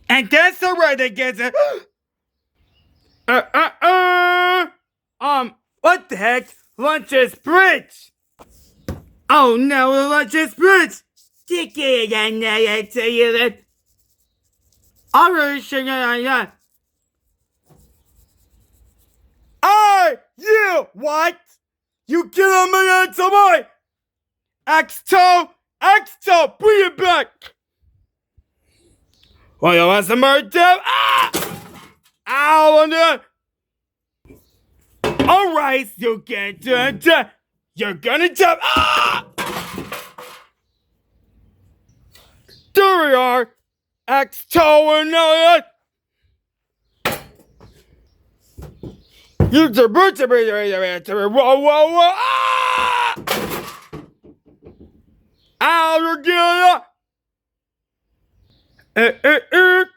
And that's the right that gets it. What the heck? Lunch is bridge! Oh no, the lunch is bridge! Sticky again, I tell you that. You, what? You get on my answer, my X2, bring it back! Oh, you want some more tip? Ow, on the. Alright, you get it. You're gonna jump. There we are. X2 and now you the bird to be whoa, whoa, whoa. Ow, you're getting it.